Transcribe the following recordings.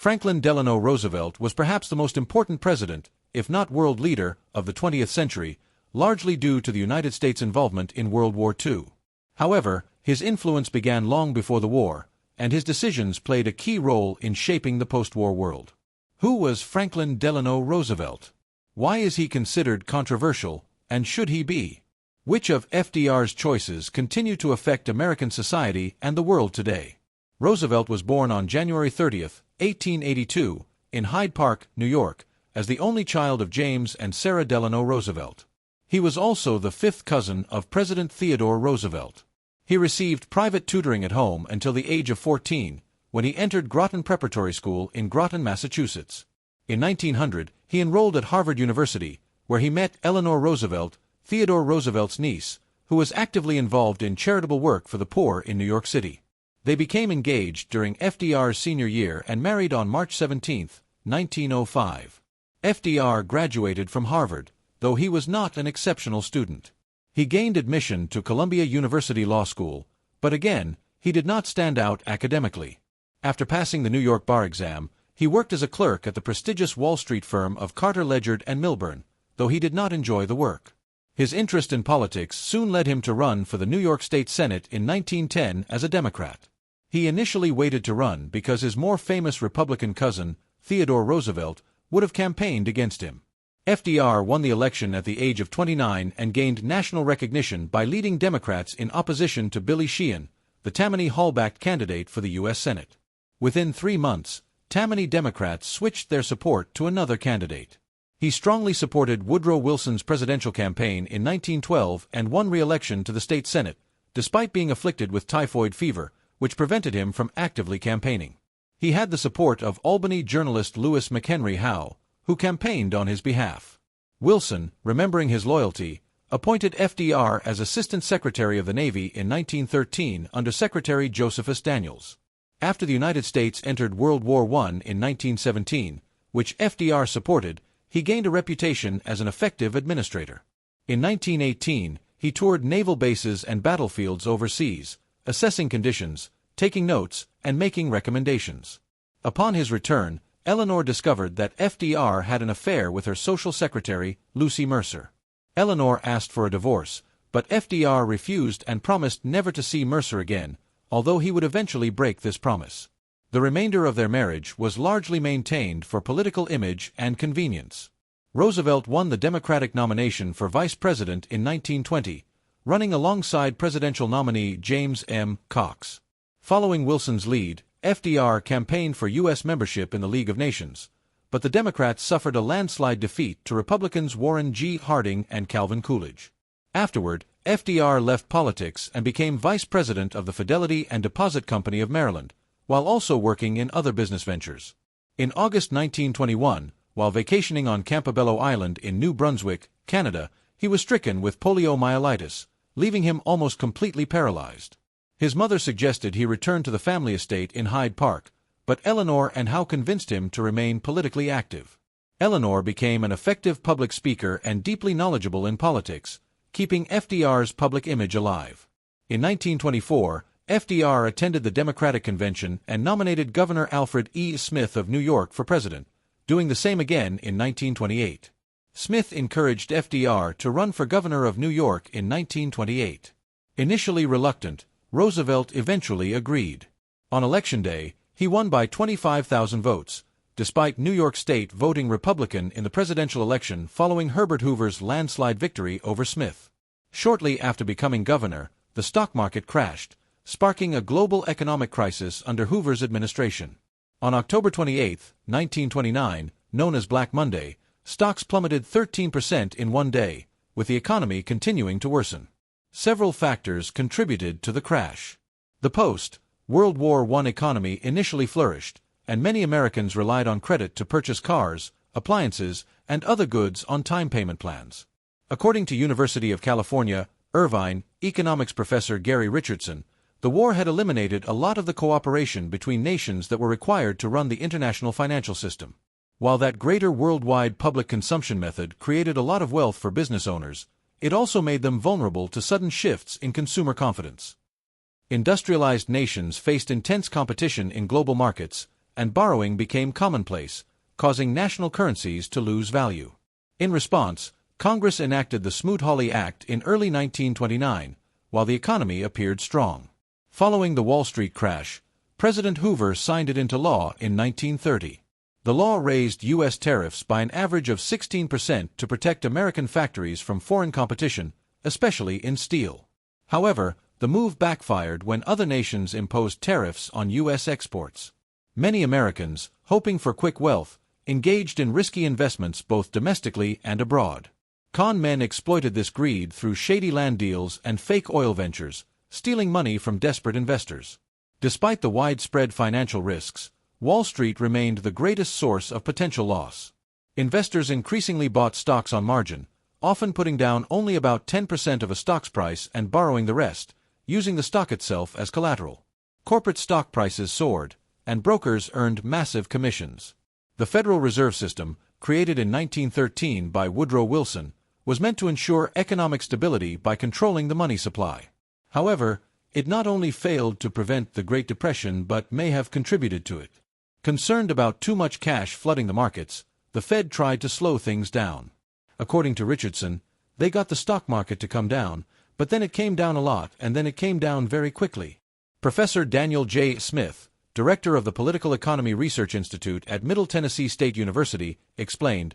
Franklin Delano Roosevelt was perhaps the most important president, if not world leader, of the 20th century, largely due to the United States' involvement in World War II. However, his influence began long before the war, and his decisions played a key role in shaping the post-war world. Who was Franklin Delano Roosevelt? Why is he considered controversial, and should he be? Which of FDR's choices continue to affect American society and the world today? Roosevelt was born on January 30, 1882, in Hyde Park, New York, as the only child of James and Sarah Delano Roosevelt. He was also the fifth cousin of President Theodore Roosevelt. He received private tutoring at home until the age of 14, when he entered Groton Preparatory School in Groton, Massachusetts. In 1900, he enrolled at Harvard University, where he met Eleanor Roosevelt, Theodore Roosevelt's niece, who was actively involved in charitable work for the poor in New York City. They became engaged during FDR's senior year and married on March 17, 1905. FDR graduated from Harvard, though he was not an exceptional student. He gained admission to Columbia University Law School, but again, he did not stand out academically. After passing the New York bar exam, he worked as a clerk at the prestigious Wall Street firm of Carter Ledyard and Milburn, though he did not enjoy the work. His interest in politics soon led him to run for the New York State Senate in 1910 as a Democrat. He initially waited to run because his more famous Republican cousin, Theodore Roosevelt, would have campaigned against him. FDR won the election at the age of 29 and gained national recognition by leading Democrats in opposition to Billy Sheehan, the Tammany Hall-backed candidate for the U.S. Senate. Within 3 months, Tammany Democrats switched their support to another candidate. He strongly supported Woodrow Wilson's presidential campaign in 1912 and won re-election to the state Senate, despite being afflicted with typhoid fever, which prevented him from actively campaigning. He had the support of Albany journalist Lewis McHenry Howe, who campaigned on his behalf. Wilson, remembering his loyalty, appointed FDR as Assistant Secretary of the Navy in 1913 under Secretary Josephus Daniels. After the United States entered World War I in 1917, which FDR supported, he gained a reputation as an effective administrator. In 1918, he toured naval bases and battlefields overseas, assessing conditions, taking notes, and making recommendations. Upon his return, Eleanor discovered that FDR had an affair with her social secretary, Lucy Mercer. Eleanor asked for a divorce, but FDR refused and promised never to see Mercer again, although he would eventually break this promise. The remainder of their marriage was largely maintained for political image and convenience. Roosevelt won the Democratic nomination for vice president in 1920, running alongside presidential nominee James M. Cox. Following Wilson's lead, FDR campaigned for U.S. membership in the League of Nations, but the Democrats suffered a landslide defeat to Republicans Warren G. Harding and Calvin Coolidge. Afterward, FDR left politics and became vice president of the Fidelity and Deposit Company of Maryland, while also working in other business ventures. In August 1921, while vacationing on Campobello Island in New Brunswick, Canada, he was stricken with poliomyelitis, leaving him almost completely paralyzed. His mother suggested he return to the family estate in Hyde Park, but Eleanor and Howe convinced him to remain politically active. Eleanor became an effective public speaker and deeply knowledgeable in politics, keeping FDR's public image alive. In 1924, FDR attended the Democratic Convention and nominated Governor Alfred E. Smith of New York for president, doing the same again in 1928. Smith encouraged FDR to run for governor of New York in 1928. Initially reluctant, Roosevelt eventually agreed. On Election Day, he won by 25,000 votes, despite New York State voting Republican in the presidential election following Herbert Hoover's landslide victory over Smith. Shortly after becoming governor, the stock market crashed, sparking a global economic crisis under Hoover's administration. On October 28, 1929, known as Black Monday, stocks plummeted 13% in one day, with the economy continuing to worsen. Several factors contributed to the crash. The post-World War I economy initially flourished, and many Americans relied on credit to purchase cars, appliances, and other goods on time payment plans. According to University of California, Irvine, economics professor Gary Richardson, the war had eliminated a lot of the cooperation between nations that were required to run the international financial system. While that greater worldwide public consumption method created a lot of wealth for business owners, it also made them vulnerable to sudden shifts in consumer confidence. Industrialized nations faced intense competition in global markets, and borrowing became commonplace, causing national currencies to lose value. In response, Congress enacted the Smoot-Hawley Act in early 1929, while the economy appeared strong. Following the Wall Street crash, President Hoover signed it into law in 1930. The law raised U.S. tariffs by an average of 16% to protect American factories from foreign competition, especially in steel. However, the move backfired when other nations imposed tariffs on U.S. exports. Many Americans, hoping for quick wealth, engaged in risky investments both domestically and abroad. Con men exploited this greed through shady land deals and fake oil ventures, stealing money from desperate investors. Despite the widespread financial risks, Wall Street remained the greatest source of potential loss. Investors increasingly bought stocks on margin, often putting down only about 10% of a stock's price and borrowing the rest, using the stock itself as collateral. Corporate stock prices soared, and brokers earned massive commissions. The Federal Reserve System, created in 1913 by Woodrow Wilson, was meant to ensure economic stability by controlling the money supply. However, it not only failed to prevent the Great Depression but may have contributed to it. Concerned about too much cash flooding the markets, the Fed tried to slow things down. According to Richardson, they got the stock market to come down, but then it came down a lot and then it came down very quickly. Professor Daniel J. Smith, director of the Political Economy Research Institute at Middle Tennessee State University, explained,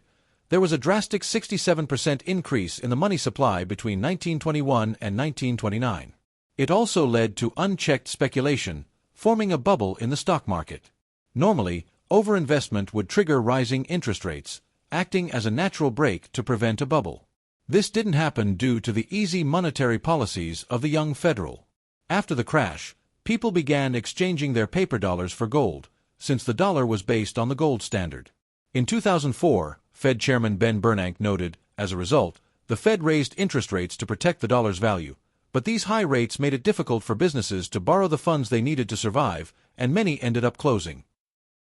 there was a drastic 67% increase in the money supply between 1921 and 1929. It also led to unchecked speculation, forming a bubble in the stock market. Normally, overinvestment would trigger rising interest rates, acting as a natural brake to prevent a bubble. This didn't happen due to the easy monetary policies of the young Federal. After the crash, people began exchanging their paper dollars for gold, since the dollar was based on the gold standard. In 2004, Fed Chairman Ben Bernanke noted, as a result, the Fed raised interest rates to protect the dollar's value, but these high rates made it difficult for businesses to borrow the funds they needed to survive, and many ended up closing.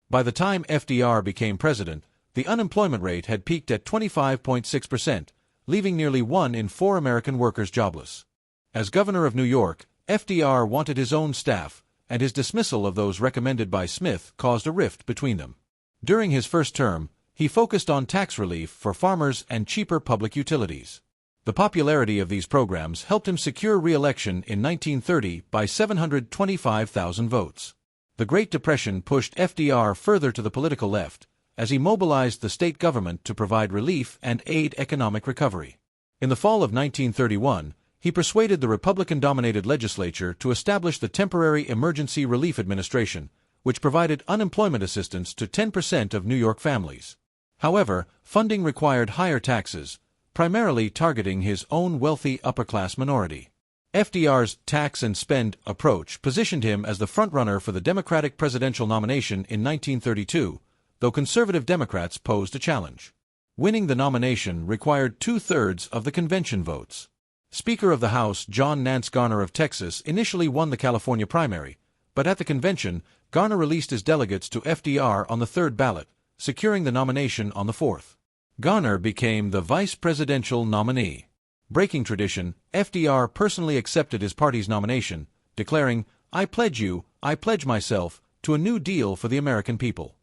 By the time FDR became president, the unemployment rate had peaked at 25.6%, leaving nearly 1 in 4 American workers jobless. As governor of New York, FDR wanted his own staff, and his dismissal of those recommended by Smith caused a rift between them. During his first term, he focused on tax relief for farmers and cheaper public utilities. The popularity of these programs helped him secure re-election in 1930 by 725,000 votes. The Great Depression pushed FDR further to the political left, as he mobilized the state government to provide relief and aid economic recovery. In the fall of 1931, he persuaded the Republican-dominated legislature to establish the Temporary Emergency Relief Administration, which provided unemployment assistance to 10% of New York families. However, funding required higher taxes, primarily targeting his own wealthy upper-class minority. FDR's tax and spend approach positioned him as the frontrunner for the Democratic presidential nomination in 1932, though conservative Democrats posed a challenge. Winning the nomination required 2/3 of the convention votes. Speaker of the House John Nance Garner of Texas initially won the California primary, but at the convention, Garner released his delegates to FDR on the third ballot, securing the nomination on the fourth. Garner became the vice presidential nominee. Breaking tradition, FDR personally accepted his party's nomination, declaring, I pledge myself, to a new deal for the American people.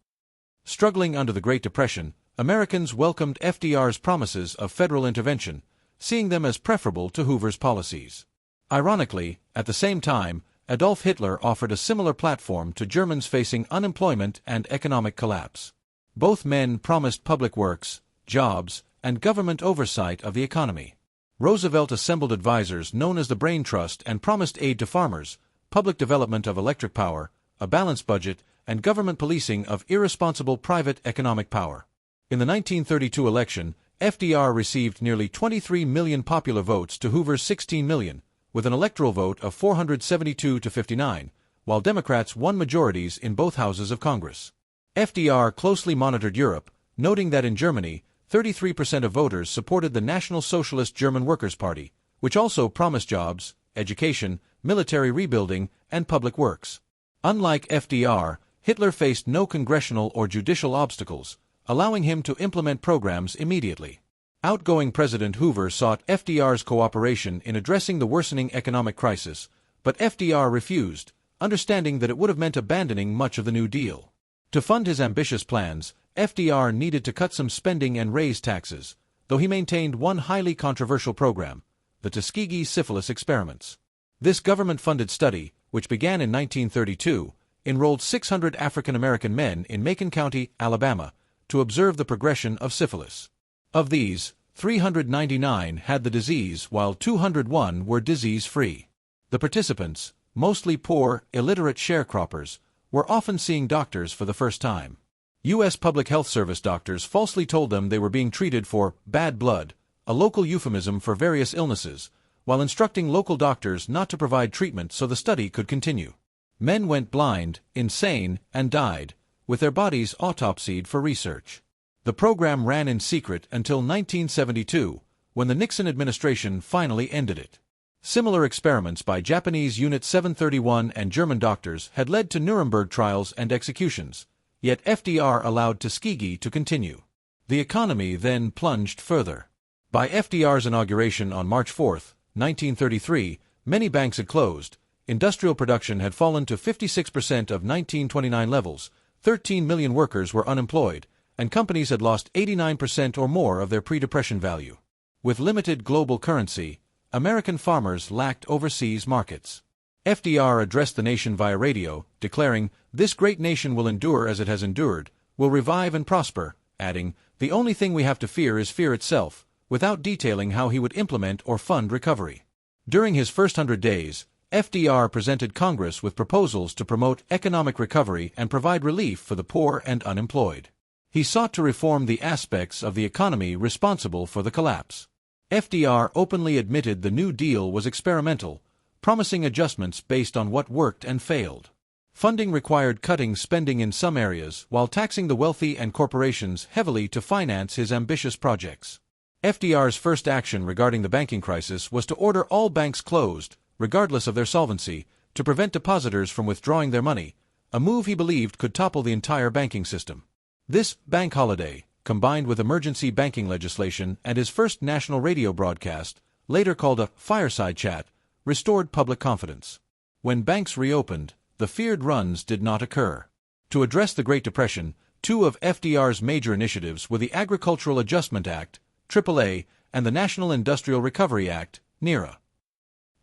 Struggling under the Great Depression, Americans welcomed FDR's promises of federal intervention, seeing them as preferable to Hoover's policies. Ironically, at the same time, Adolf Hitler offered a similar platform to Germans facing unemployment and economic collapse. Both men promised public works, jobs, and government oversight of the economy. Roosevelt assembled advisors known as the Brain Trust and promised aid to farmers, public development of electric power, a balanced budget, and government policing of irresponsible private economic power. In the 1932 election, FDR received nearly 23 million popular votes to Hoover's 16 million, with an electoral vote of 472 to 59, while Democrats won majorities in both houses of Congress. FDR closely monitored Europe, noting that in Germany, 33% of voters supported the National Socialist German Workers' Party, which also promised jobs, education, military rebuilding, and public works. Unlike FDR, Hitler faced no congressional or judicial obstacles, allowing him to implement programs immediately. Outgoing President Hoover sought FDR's cooperation in addressing the worsening economic crisis, but FDR refused, understanding that it would have meant abandoning much of the New Deal. To fund his ambitious plans, FDR needed to cut some spending and raise taxes, though he maintained one highly controversial program, the Tuskegee syphilis experiments. This government-funded study, which began in 1932, enrolled 600 African-American men in Macon County, Alabama, to observe the progression of syphilis. Of these, 399 had the disease while 201 were disease-free. The participants, mostly poor, illiterate sharecroppers, were often seeing doctors for the first time. U.S. Public Health Service doctors falsely told them they were being treated for bad blood, a local euphemism for various illnesses, while instructing local doctors not to provide treatment so the study could continue. Men went blind, insane, and died, with their bodies autopsied for research. The program ran in secret until 1972, when the Nixon administration finally ended it. Similar experiments by Japanese Unit 731 and German doctors had led to Nuremberg trials and executions, yet FDR allowed Tuskegee to continue. The economy then plunged further. By FDR's inauguration on March 4, 1933, many banks had closed, industrial production had fallen to 56% of 1929 levels, 13 million workers were unemployed, and companies had lost 89% or more of their pre-depression value. With limited global currency, American farmers lacked overseas markets. FDR addressed the nation via radio, declaring, "This great nation will endure as it has endured, will revive and prosper," adding, "The only thing we have to fear is fear itself," without detailing how he would implement or fund recovery. During his first 100 days, FDR presented Congress with proposals to promote economic recovery and provide relief for the poor and unemployed. He sought to reform the aspects of the economy responsible for the collapse. FDR openly admitted the New Deal was experimental, promising adjustments based on what worked and failed. Funding required cutting spending in some areas while taxing the wealthy and corporations heavily to finance his ambitious projects. FDR's first action regarding the banking crisis was to order all banks closed, regardless of their solvency, to prevent depositors from withdrawing their money, a move he believed could topple the entire banking system. This bank holiday, combined with emergency banking legislation and his first national radio broadcast, later called a fireside chat, restored public confidence. When banks reopened, the feared runs did not occur. To address the Great Depression, two of FDR's major initiatives were the Agricultural Adjustment Act, AAA, and the National Industrial Recovery Act, NIRA.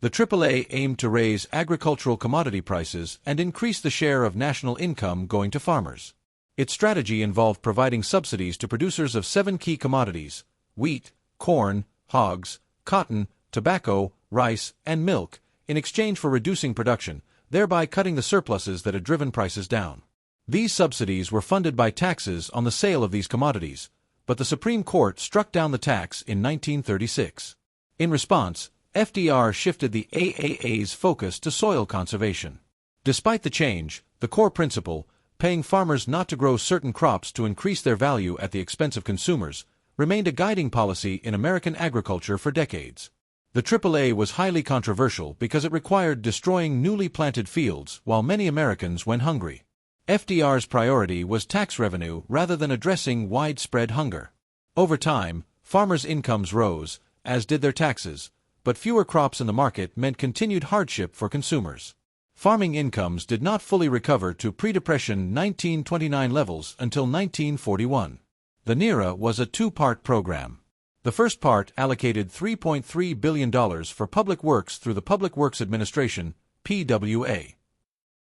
The AAA aimed to raise agricultural commodity prices and increase the share of national income going to farmers. Its strategy involved providing subsidies to producers of 7 key commodities: wheat, corn, hogs, cotton, tobacco, rice, and milk, in exchange for reducing production, thereby cutting the surpluses that had driven prices down. These subsidies were funded by taxes on the sale of these commodities, but the Supreme Court struck down the tax in 1936. In response, FDR shifted the AAA's focus to soil conservation. Despite the change, the core principle, paying farmers not to grow certain crops to increase their value at the expense of consumers, remained a guiding policy in American agriculture for decades. The AAA was highly controversial because it required destroying newly planted fields while many Americans went hungry. FDR's priority was tax revenue rather than addressing widespread hunger. Over time, farmers' incomes rose, as did their taxes, but fewer crops in the market meant continued hardship for consumers. Farming incomes did not fully recover to pre-Depression 1929 levels until 1941. The NIRA was a two-part program. The first part allocated $3.3 billion for public works through the Public Works Administration, PWA.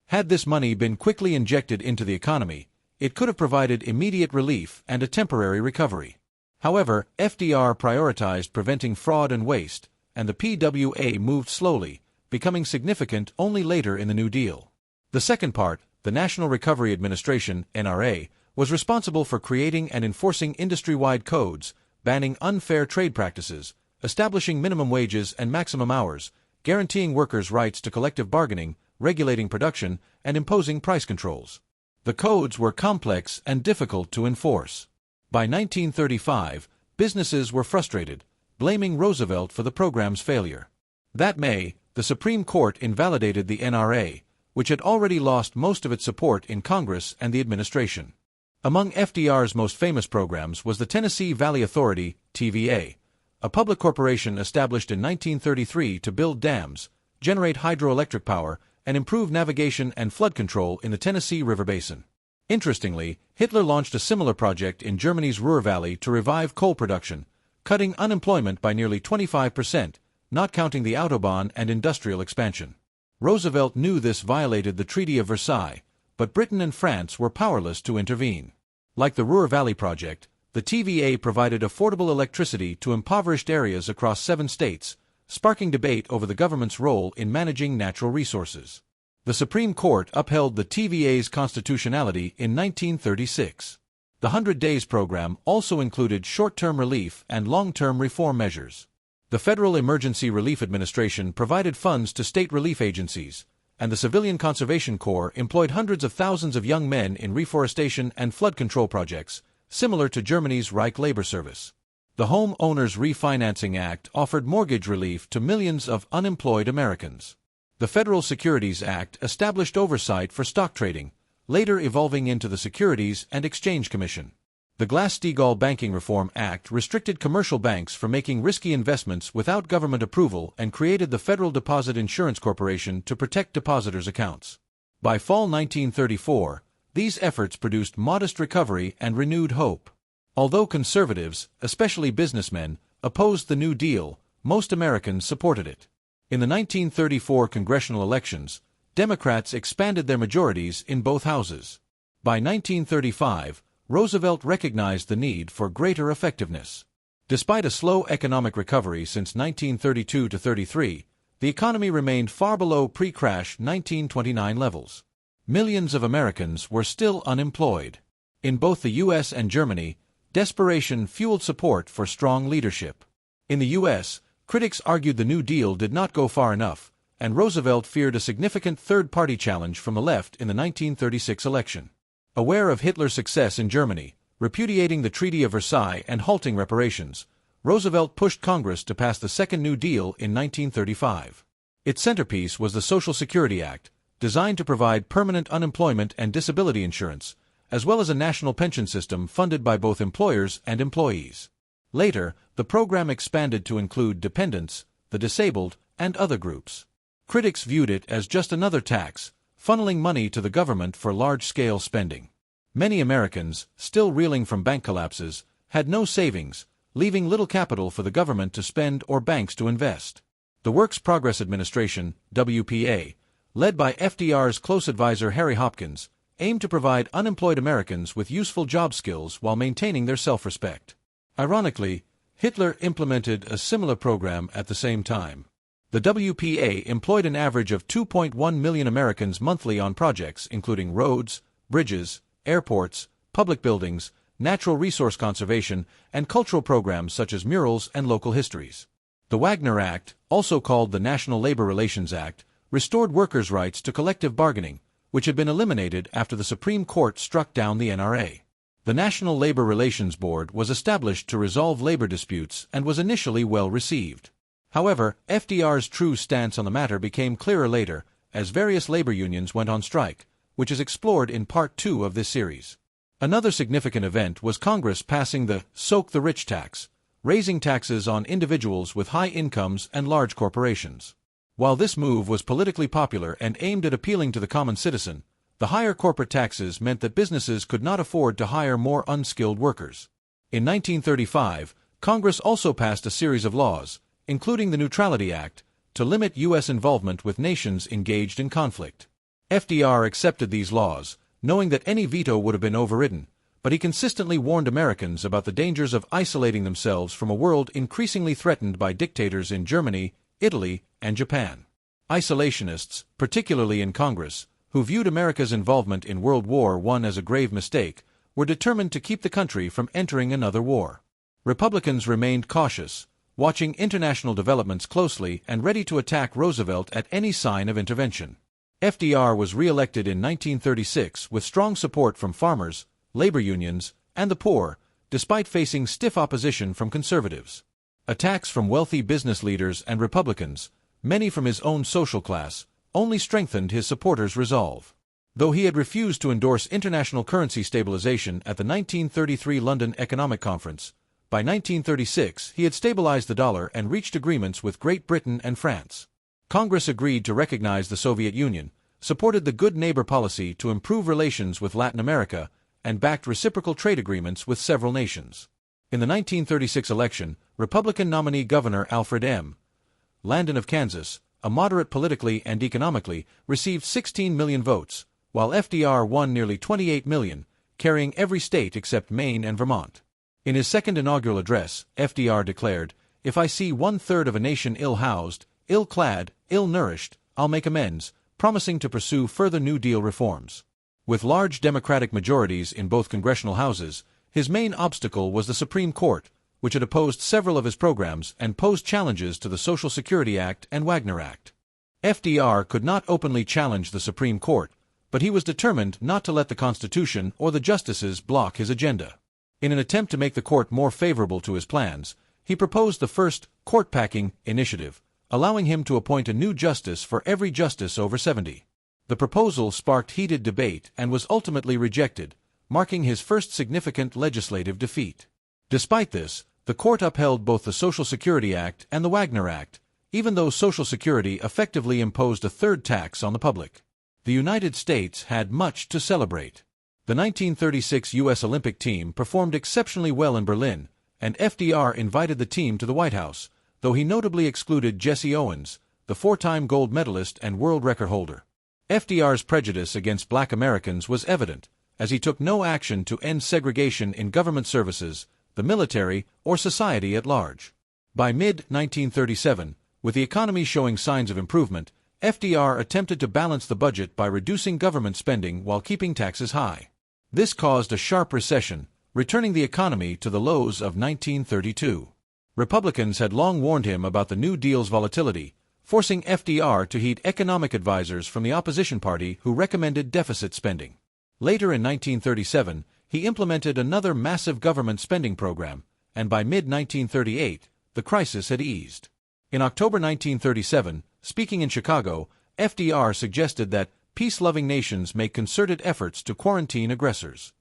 Had this money been quickly injected into the economy, it could have provided immediate relief and a temporary recovery. However, FDR prioritized preventing fraud and waste, and the PWA moved slowly, becoming significant only later in the New Deal. The second part, the National Recovery Administration, NRA, was responsible for creating and enforcing industry-wide codes, banning unfair trade practices, establishing minimum wages and maximum hours, guaranteeing workers' rights to collective bargaining, regulating production, and imposing price controls. The codes were complex and difficult to enforce. By 1935, businesses were frustrated, blaming Roosevelt for the program's failure. That May, the Supreme Court invalidated the NRA, which had already lost most of its support in Congress and the administration. Among FDR's most famous programs was the Tennessee Valley Authority, TVA, a public corporation established in 1933 to build dams, generate hydroelectric power, and improve navigation and flood control in the Tennessee River Basin. Interestingly, Hitler launched a similar project in Germany's Ruhr Valley to revive coal production, cutting unemployment by nearly 25%, not counting the Autobahn and industrial expansion. Roosevelt knew this violated the Treaty of Versailles, but Britain and France were powerless to intervene. Like the Ruhr Valley project, the TVA provided affordable electricity to impoverished areas across 7 states, sparking debate over the government's role in managing natural resources. The Supreme Court upheld the TVA's constitutionality in 1936. The 100 Days program also included short-term relief and long-term reform measures. The Federal Emergency Relief Administration provided funds to state relief agencies, and the Civilian Conservation Corps employed hundreds of thousands of young men in reforestation and flood control projects, similar to Germany's Reich Labor Service. The Home Owners Refinancing Act offered mortgage relief to millions of unemployed Americans. The Federal Securities Act established oversight for stock trading, later evolving into the Securities and Exchange Commission. The Glass-Steagall Banking Reform Act restricted commercial banks from making risky investments without government approval and created the Federal Deposit Insurance Corporation to protect depositors' accounts. By fall 1934, these efforts produced modest recovery and renewed hope. Although conservatives, especially businessmen, opposed the New Deal, most Americans supported it. In the 1934 congressional elections, Democrats expanded their majorities in both houses. By 1935, Roosevelt recognized the need for greater effectiveness. Despite a slow economic recovery since 1932 to 33, the economy remained far below pre-crash 1929 levels. Millions of Americans were still unemployed. In both the U.S. and Germany, desperation fueled support for strong leadership. In the U.S., critics argued the New Deal did not go far enough, and Roosevelt feared a significant third-party challenge from the left in the 1936 election. Aware of Hitler's success in Germany, repudiating the Treaty of Versailles and halting reparations, Roosevelt pushed Congress to pass the Second New Deal in 1935. Its centerpiece was the Social Security Act, designed to provide permanent unemployment and disability insurance, as well as a national pension system funded by both employers and employees. Later, the program expanded to include dependents, the disabled, and other groups. Critics viewed it as just another tax, funneling money to the government for large-scale spending. Many Americans, still reeling from bank collapses, had no savings, leaving little capital for the government to spend or banks to invest. The Works Progress Administration, WPA, led by FDR's close advisor Harry Hopkins, aimed to provide unemployed Americans with useful job skills while maintaining their self-respect. Ironically, Hitler implemented a similar program at the same time. The WPA employed an average of 2.1 million Americans monthly on projects including roads, bridges, airports, public buildings, natural resource conservation, and cultural programs such as murals and local histories. The Wagner Act, also called the National Labor Relations Act, restored workers' rights to collective bargaining, which had been eliminated after the Supreme Court struck down the NRA. The National Labor Relations Board was established to resolve labor disputes and was initially well received. However, FDR's true stance on the matter became clearer later, as various labor unions went on strike, which is explored in Part 2 of this series. Another significant event was Congress passing the Soak the Rich tax, raising taxes on individuals with high incomes and large corporations. While this move was politically popular and aimed at appealing to the common citizen, the higher corporate taxes meant that businesses could not afford to hire more unskilled workers. In 1935, Congress also passed a series of laws, including the Neutrality Act, to limit U.S. involvement with nations engaged in conflict. FDR accepted these laws, knowing that any veto would have been overridden, but he consistently warned Americans about the dangers of isolating themselves from a world increasingly threatened by dictators in Germany, Italy, and Japan. Isolationists, particularly in Congress, who viewed America's involvement in World War I as a grave mistake, were determined to keep the country from entering another war. Republicans remained cautious, watching international developments closely and ready to attack Roosevelt at any sign of intervention. FDR was re-elected in 1936 with strong support from farmers, labor unions, and the poor, despite facing stiff opposition from conservatives. Attacks from wealthy business leaders and Republicans, many from his own social class, only strengthened his supporters' resolve. Though he had refused to endorse international currency stabilization at the 1933 London Economic Conference, by 1936 he had stabilized the dollar and reached agreements with Great Britain and France. Congress agreed to recognize the Soviet Union, supported the Good Neighbor policy to improve relations with Latin America, and backed reciprocal trade agreements with several nations. In the 1936 election, Republican nominee Governor Alfred M. Landon of Kansas, a moderate politically and economically, received 16 million votes, while FDR won nearly 28 million, carrying every state except Maine and Vermont. In his second inaugural address, FDR declared, "If I see one-third of a nation ill-housed, ill-clad, ill-nourished, I'll make amends," promising to pursue further New Deal reforms. With large Democratic majorities in both congressional houses, his main obstacle was the Supreme Court, which had opposed several of his programs and posed challenges to the Social Security Act and Wagner Act. FDR could not openly challenge the Supreme Court, but he was determined not to let the Constitution or the justices block his agenda. In an attempt to make the court more favorable to his plans, he proposed the first court-packing initiative, allowing him to appoint a new justice for every justice over 70. The proposal sparked heated debate and was ultimately rejected, marking his first significant legislative defeat. Despite this, the court upheld both the Social Security Act and the Wagner Act, even though Social Security effectively imposed a third tax on the public. The United States had much to celebrate. The 1936 U.S. Olympic team performed exceptionally well in Berlin, and FDR invited the team to the White House, though he notably excluded Jesse Owens, the four-time gold medalist and world record holder. FDR's prejudice against black Americans was evident, as he took no action to end segregation in government services, the military, or society at large. By mid-1937, with the economy showing signs of improvement, FDR attempted to balance the budget by reducing government spending while keeping taxes high. This caused a sharp recession, returning the economy to the lows of 1932. Republicans had long warned him about the New Deal's volatility, forcing FDR to heed economic advisors from the opposition party who recommended deficit spending. Later in 1937, he implemented another massive government spending program, and by mid-1938, the crisis had eased. In October 1937, speaking in Chicago, FDR suggested that peace-loving nations make concerted efforts to quarantine aggressors.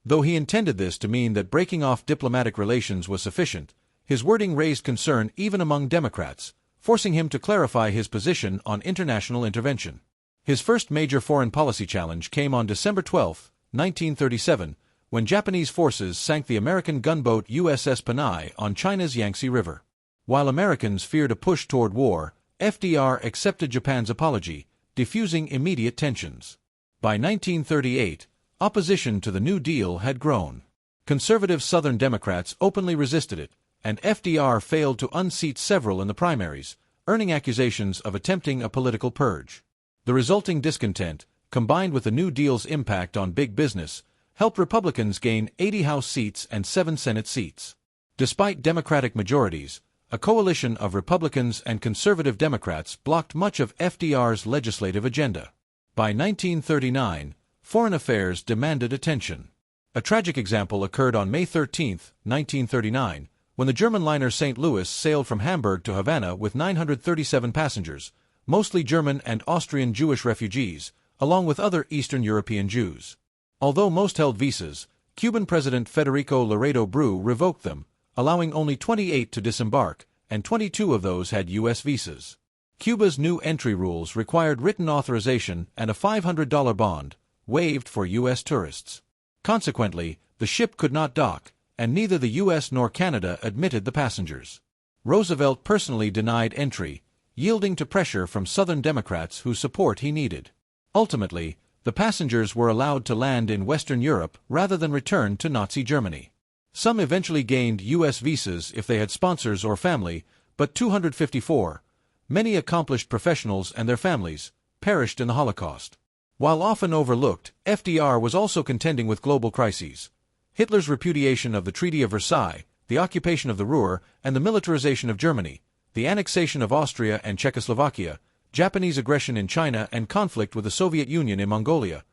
Though he intended this to mean that breaking off diplomatic relations was sufficient, his wording raised concern even among Democrats, forcing him to clarify his position on international intervention. His first major foreign policy challenge came on December 12, 1937, when Japanese forces sank the American gunboat USS Panay on China's Yangtze River. While Americans feared a push toward war, FDR accepted Japan's apology, diffusing immediate tensions. By 1938, opposition to the New Deal had grown. Conservative Southern Democrats openly resisted it, and FDR failed to unseat several in the primaries, earning accusations of attempting a political purge. The resulting discontent, combined with the New Deal's impact on big business, helped Republicans gain 80 House seats and 7 Senate seats. Despite Democratic majorities, a coalition of Republicans and conservative Democrats blocked much of FDR's legislative agenda. By 1939, foreign affairs demanded attention. A tragic example occurred on May 13, 1939, when the German liner St. Louis sailed from Hamburg to Havana with 937 passengers, mostly German and Austrian Jewish refugees, along with other Eastern European Jews. Although most held visas, Cuban President Federico Laredo Bru revoked them, allowing only 28 to disembark, and 22 of those had U.S. visas. Cuba's new entry rules required written authorization and a $500 bond, waived for U.S. tourists. Consequently, the ship could not dock, and neither the U.S. nor Canada admitted the passengers. Roosevelt personally denied entry, yielding to pressure from Southern Democrats whose support he needed. Ultimately, the passengers were allowed to land in Western Europe rather than return to Nazi Germany. Some eventually gained U.S. visas if they had sponsors or family, but 254, many accomplished professionals and their families, perished in the Holocaust. While often overlooked, FDR was also contending with global crises. Hitler's repudiation of the Treaty of Versailles, the occupation of the Ruhr, and the militarization of Germany, the annexation of Austria and Czechoslovakia, Japanese aggression in China and conflict with the Soviet Union in Mongolia,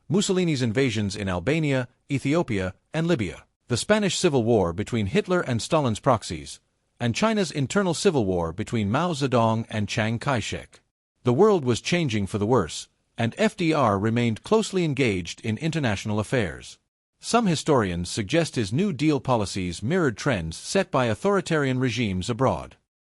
Mussolini's invasions in Albania, Ethiopia, and Libya, the Spanish Civil War between Hitler and Stalin's proxies, and China's internal civil war between Mao Zedong and Chiang Kai-shek. The world was changing for the worse, and FDR remained closely engaged in international affairs. Some historians suggest his New Deal policies mirrored trends set by authoritarian regimes abroad.